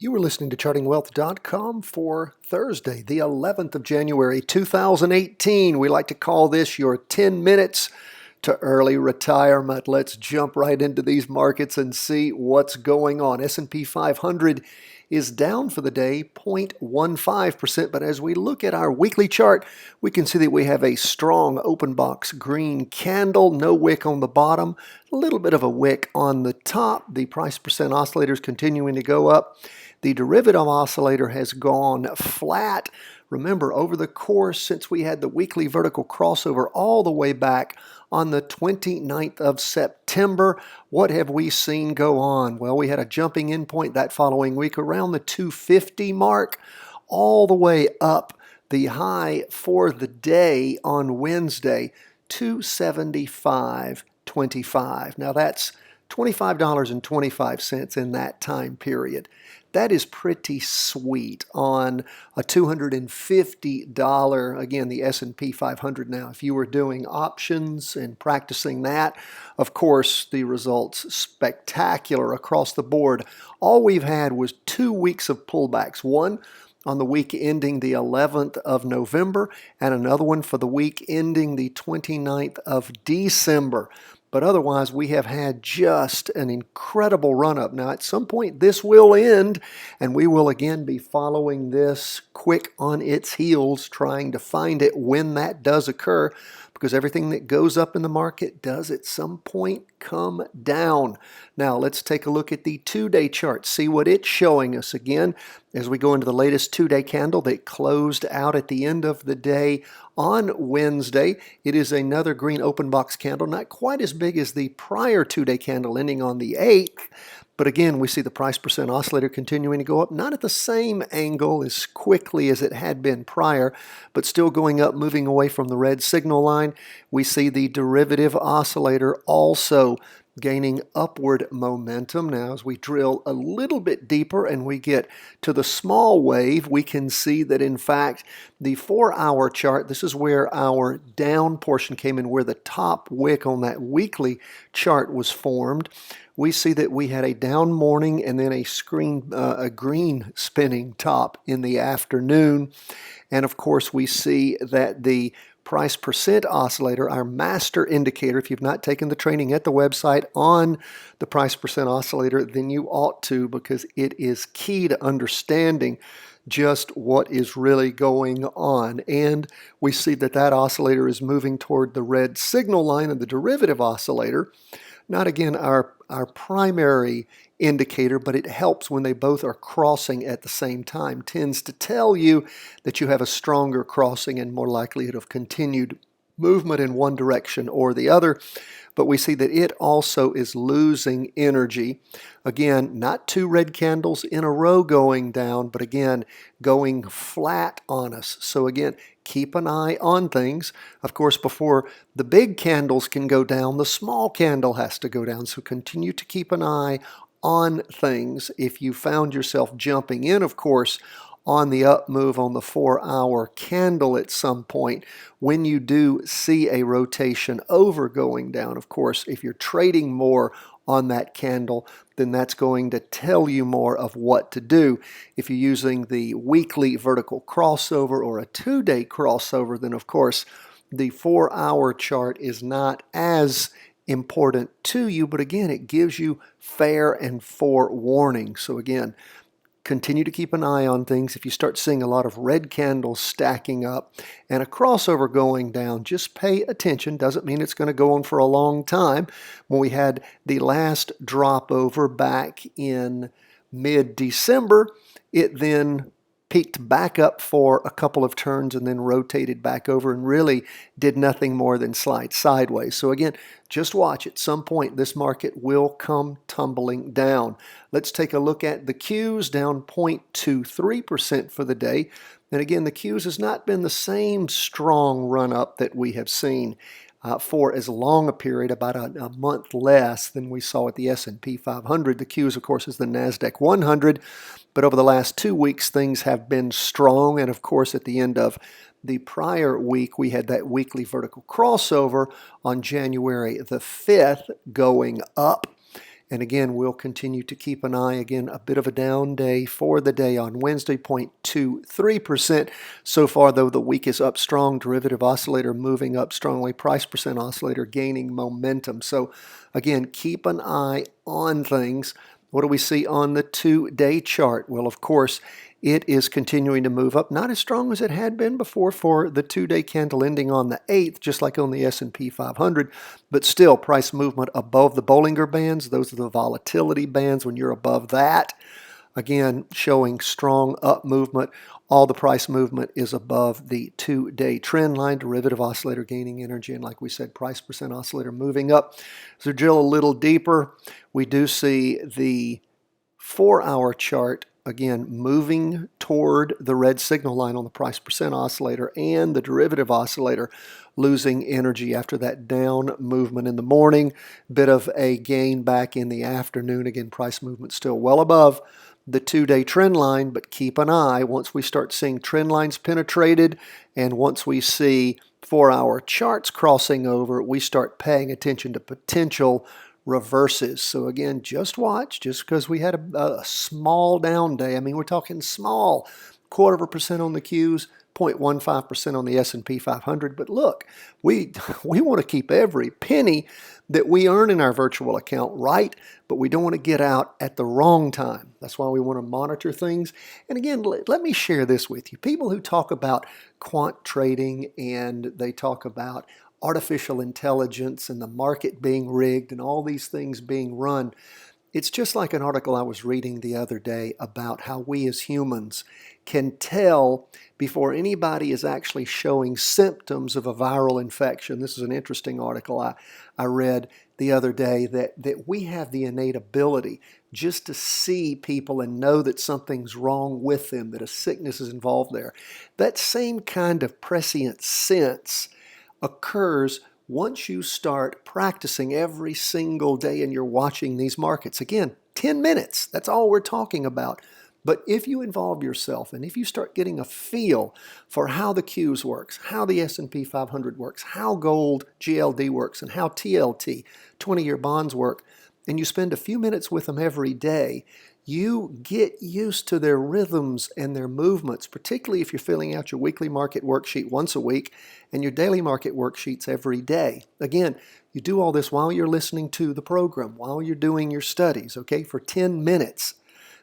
You were listening to chartingwealth.com for Thursday, the 11th of January, 2018. We like to call this your 10 minutes to early retirement. Let's jump right into these markets and see what's going on. S&P 500 is down for the day 0.15%, but as we look at our weekly chart, we can see that we have a strong open box green candle, no wick on the bottom, a little bit of a wick on the top. The price percent oscillator is continuing to go up. The derivative oscillator has gone flat. Remember, over the course since we had the weekly vertical crossover all the way back on the 29th of September, what have we seen go on? Well, we had a jumping in point that following week around the 250 mark, all the way up. The high for the day on Wednesday, 275.25. Now that's $25.25 in that time period. That is pretty sweet on a $250, again, the S&P 500 now. If you were doing options and practicing that, of course, the results spectacular across the board. All we've had was 2 weeks of pullbacks. One on the week ending the 11th of November and another one for the week ending the 29th of December. But otherwise, we have had just an incredible run-up. Now, at some point, this will end, and we will again be following this quick on its heels, trying to find it when that does occur, because everything that goes up in the market does at some point come down. Now, let's take a look at the two-day chart, see what it's showing us again as we go into the latest two-day candle that closed out at the end of the day on Wednesday. It is another green open box candle, not quite as big as the prior two-day candle ending on the 8th. But again, we see the price percent oscillator continuing to go up, not at the same angle as quickly as it had been prior, but still going up, moving away from the red signal line. We see the derivative oscillator also gaining upward momentum. Now, as we drill a little bit deeper and we get to the small wave, we can see that, in fact, the 4-hour chart, this is where our down portion came in, where the top wick on that weekly chart was formed. We see that we had a down morning and then a green spinning top in the afternoon. And of course, we see that the price percent oscillator, our master indicator, if you've not taken the training at the website on the price percent oscillator, then you ought to, because it is key to understanding just what is really going on. And we see that that oscillator is moving toward the red signal line of the derivative oscillator. Not, again, our primary indicator, but it helps when they both are crossing at the same time. Tends to tell you that you have a stronger crossing and more likelihood of continued movement in one direction or the other. But we see that it also is losing energy. Again, not two red candles in a row going down, but again, going flat on us. So again, keep an eye on things. Of course, before the big candles can go down, the small candle has to go down. So continue to keep an eye on things. If you found yourself jumping in, of course, on the up move on the 4-hour candle at some point, when you do see a rotation over going down, of course, if you're trading more on that candle, then that's going to tell you more of what to do. If you're using the weekly vertical crossover or a two-day crossover, then of course the 4-hour chart is not as important to you, but again, it gives you fair and forewarning. So again, continue to keep an eye on things. If you start seeing a lot of red candles stacking up and a crossover going down, just pay attention. Doesn't mean it's going to go on for a long time. When we had the last drop over back in mid-December, it then peaked back up for a couple of turns and then rotated back over and really did nothing more than slide sideways. So again, just watch. At some point, this market will come tumbling down. Let's take a look at the Qs, down 0.23% for the day. And again, the Qs has not been the same strong run-up that we have seen for as long a period, about a month less than we saw at the S&P 500. The Qs, of course, is the Nasdaq 100. But over the last 2 weeks, things have been strong. And of course, at the end of the prior week, we had that weekly vertical crossover on January the 5th going up. And again, we'll continue to keep an eye. Again, a bit of a down day for the day on Wednesday, 0.23%. So far, though, the week is up strong. Derivative oscillator moving up strongly. Price percent oscillator gaining momentum. So again, keep an eye on things. What do we see on the 2-day chart? Well, of course, it is continuing to move up, not as strong as it had been before for the 2-day candle ending on the 8th, just like on the S&P 500, but still price movement above the Bollinger Bands. Those are the volatility bands. When you're above that, again, showing strong up movement. All the price movement is above the 2-day trend line. Derivative oscillator gaining energy, and like we said, price percent oscillator moving up. So drill a little deeper. We do see the 4-hour chart again moving toward the red signal line on the price percent oscillator, and the derivative oscillator losing energy after that down movement in the morning. Bit of a gain back in the afternoon. Again, price movement still well above the 2-day trend line, but keep an eye. Once we start seeing trend lines penetrated, and once we see 4-hour charts crossing over, we start paying attention to potential reverses. So again, just watch. Just because we had a small down day, I mean, we're talking small, 0.25% on the Qs, 0.15% on the S&P 500. But look, we want to keep every penny that we earn in our virtual account right, but we don't want to get out at the wrong time. That's why we want to monitor things. And again, let me share this with you. People who talk about quant trading and they talk about artificial intelligence and the market being rigged and all these things being run, it's just like an article I was reading the other day about how we as humans can tell before anybody is actually showing symptoms of a viral infection. This is an interesting article I read the other day, that we have the innate ability just to see people and know that something's wrong with them, that a sickness is involved there. That same kind of prescient sense occurs once you start practicing every single day and you're watching these markets. Again, 10 minutes, that's all we're talking about. But if you involve yourself and if you start getting a feel for how the Qs works, how the S&P 500 works, how gold GLD works, and how TLT, 20-year bonds work, and you spend a few minutes with them every day, you get used to their rhythms and their movements, particularly if you're filling out your weekly market worksheet once a week and your daily market worksheets every day. Again, you do all this while you're listening to the program, while you're doing your studies, okay, for 10 minutes.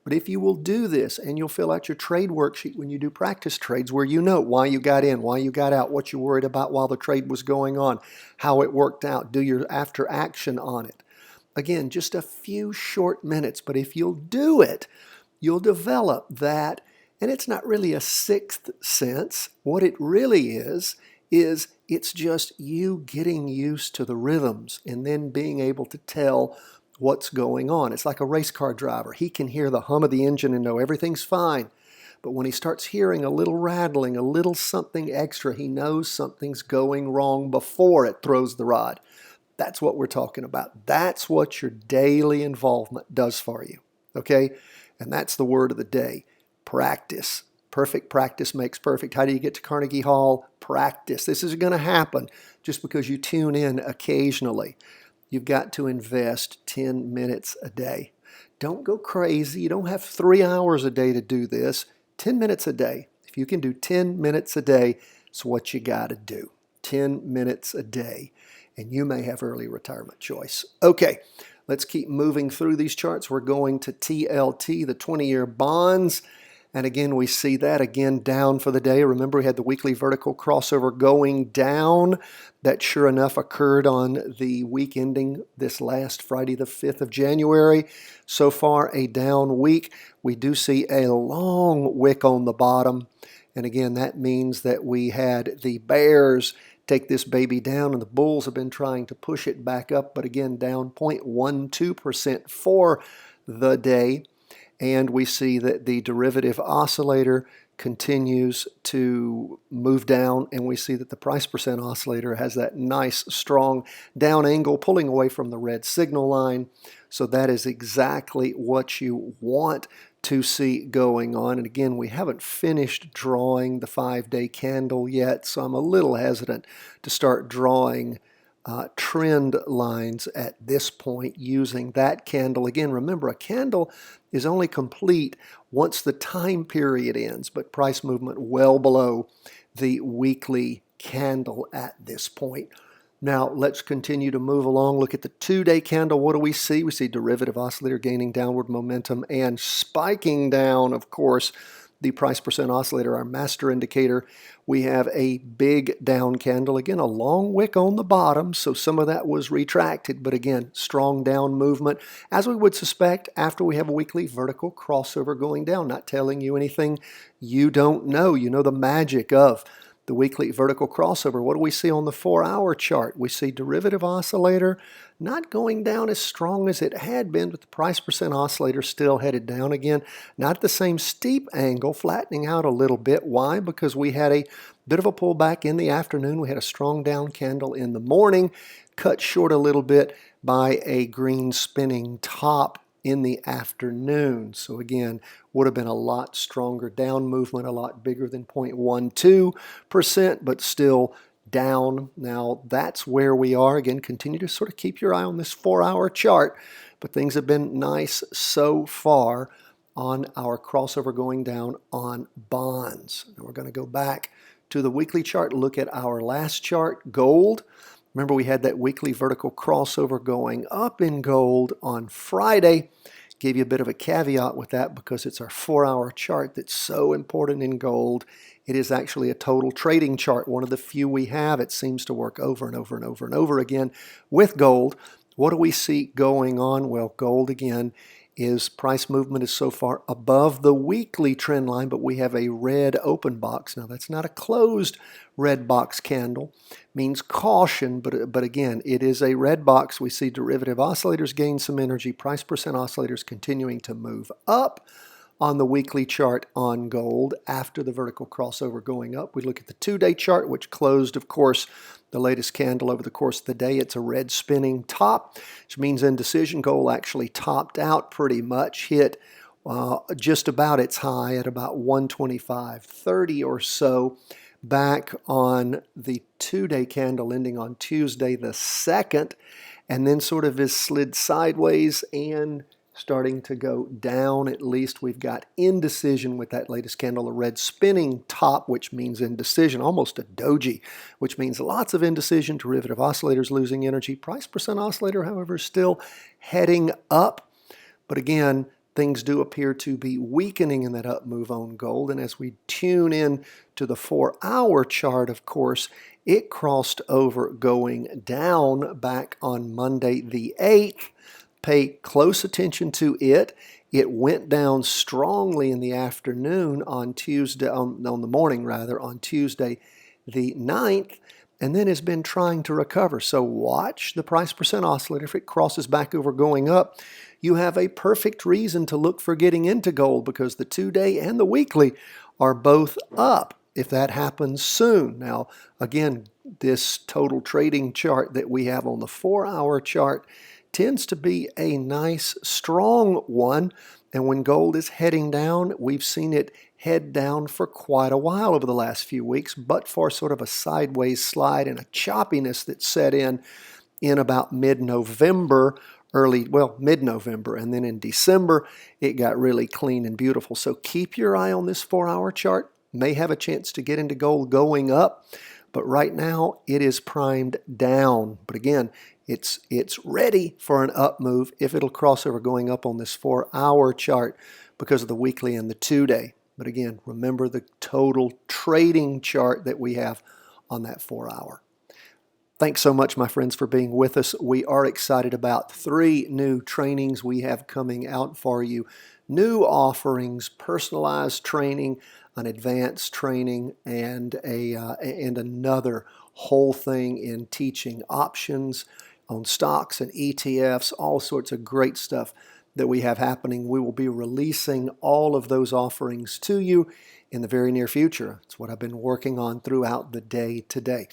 But if you will do this and you'll fill out your trade worksheet when you do practice trades, where you know why you got in, why you got out, what you worried about while the trade was going on, how it worked out, do your after action on it. Again, just a few short minutes, but if you'll do it, you'll develop that. And it's not really a sixth sense. What it really is it's just you getting used to the rhythms and then being able to tell what's going on. It's like a race car driver. He can hear the hum of the engine and know everything's fine. But when he starts hearing a little rattling, a little something extra, he knows something's going wrong before it throws the rod. That's what we're talking about. That's what your daily involvement does for you, okay? And that's the word of the day, practice. Perfect practice makes perfect. How do you get to Carnegie Hall? Practice. This isn't going to happen just because you tune in occasionally. You've got to invest 10 minutes a day. Don't go crazy. You don't have 3 hours a day to do this. 10 minutes a day. If you can do 10 minutes a day, it's what you got to do. 10 minutes a day. And you may have early retirement choice. Okay, let's keep moving through these charts. We're going to TLT, the 20-year bonds. And again, we see that again down for the day. Remember, we had the weekly vertical crossover going down. That sure enough occurred on the week ending this last Friday, the 5th of January. So far, a down week. We do see a long wick on the bottom. And again, that means that we had the bears take this baby down, and the bulls have been trying to push it back up, but again, down 0.12% for the day. And we see that the derivative oscillator continues to move down, and we see that the price percent oscillator has that nice, strong down angle pulling away from the red signal line. So that is exactly what you want to see going on. And again, we haven't finished drawing the 5-day candle yet, so I'm a little hesitant to start drawing trend lines at this point using that candle. Again, remember, a candle is only complete once the time period ends, but price movement well below the weekly candle at this point. Now, let's continue to move along. Look at the 2-day candle. What do we see? We see derivative oscillator gaining downward momentum and spiking down, of course, the price percent oscillator, our master indicator. We have a big down candle. Again, a long wick on the bottom, so some of that was retracted, but again, strong down movement, as we would suspect after we have a weekly vertical crossover going down. Not telling you anything you don't know. You know the magic of the weekly vertical crossover. What do we see on the 4-hour chart? We see derivative oscillator not going down as strong as it had been, but the price percent oscillator still headed down again. Not the same steep angle, flattening out a little bit. Why? Because we had a bit of a pullback in the afternoon. We had a strong down candle in the morning, cut short a little bit by a green spinning top in the afternoon. So again, would have been a lot stronger down movement, a lot bigger than 0.12%, but still down. Now that's where we are. Again, continue to sort of keep your eye on this 4-hour chart, but things have been nice so far on our crossover going down on bonds. Now we're going to go back to the weekly chart, look at our last chart, gold. Remember, we had that weekly vertical crossover going up in gold on Friday. Gave you a bit of a caveat with that because it's our 4-hour chart that's so important in gold. It is actually a total trading chart, one of the few we have. It seems to work over and over and over and over again with gold. What do we see going on? Well, gold again is price movement is so far above the weekly trend line, but we have a red open box. Now that's not a closed red box candle, means caution, but again, it is a red box. We see derivative oscillators gain some energy, price percent oscillators continuing to move up on the weekly chart on gold after the vertical crossover going up. We look at the 2-day chart, which closed, of course, the latest candle over the course of the day. It's a red spinning top, which means indecision. Gold actually topped out pretty much, hit just about its high at about 125.30 or so back on the 2-day candle ending on Tuesday the 2nd, and then sort of has slid sideways and starting to go down. At least we've got indecision with that latest candle, a red spinning top, which means indecision, almost a doji, which means lots of indecision. Derivative oscillators losing energy. Price percent oscillator, however, still heading up. But again, things do appear to be weakening in that up move on gold. And as we tune in to the 4-hour chart, of course, it crossed over going down back on Monday the 8th. Pay close attention to it. It went down strongly in the afternoon on Tuesday, on the morning rather, on Tuesday the 9th, and then has been trying to recover. So watch the price percent oscillator. If it crosses back over going up, you have a perfect reason to look for getting into gold because the 2-day and the weekly are both up if that happens soon. Now, again, this total trading chart that we have on the 4-hour chart tends to be a nice, strong one. And when gold is heading down, we've seen it head down for quite a while over the last few weeks, but for sort of a sideways slide and a choppiness that set in about mid-November, mid-November. And then in December, it got really clean and beautiful. So keep your eye on this 4-hour chart. May have a chance to get into gold going up, but right now it is primed down. But again, it's ready for an up move if it'll cross over going up on this 4-hour chart because of the weekly and the 2-day. But again, remember the total trading chart that we have on that 4-hour. Thanks so much, my friends, for being with us. We are excited about 3 new trainings we have coming out for you. New offerings, personalized training, an advanced training, and another whole thing in teaching options on stocks and ETFs, all sorts of great stuff that we have happening. We will be releasing all of those offerings to you in the very near future. It's what I've been working on throughout the day today.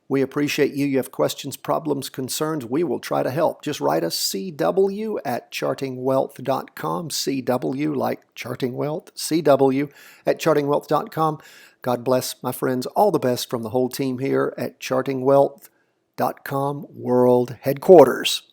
We appreciate you. You have questions, problems, concerns, we will try to help. Just write us CW at chartingwealth.com. CW like Charting Wealth, CW at chartingwealth.com. God bless, my friends. All the best from the whole team here at Charting Wealth. world headquarters.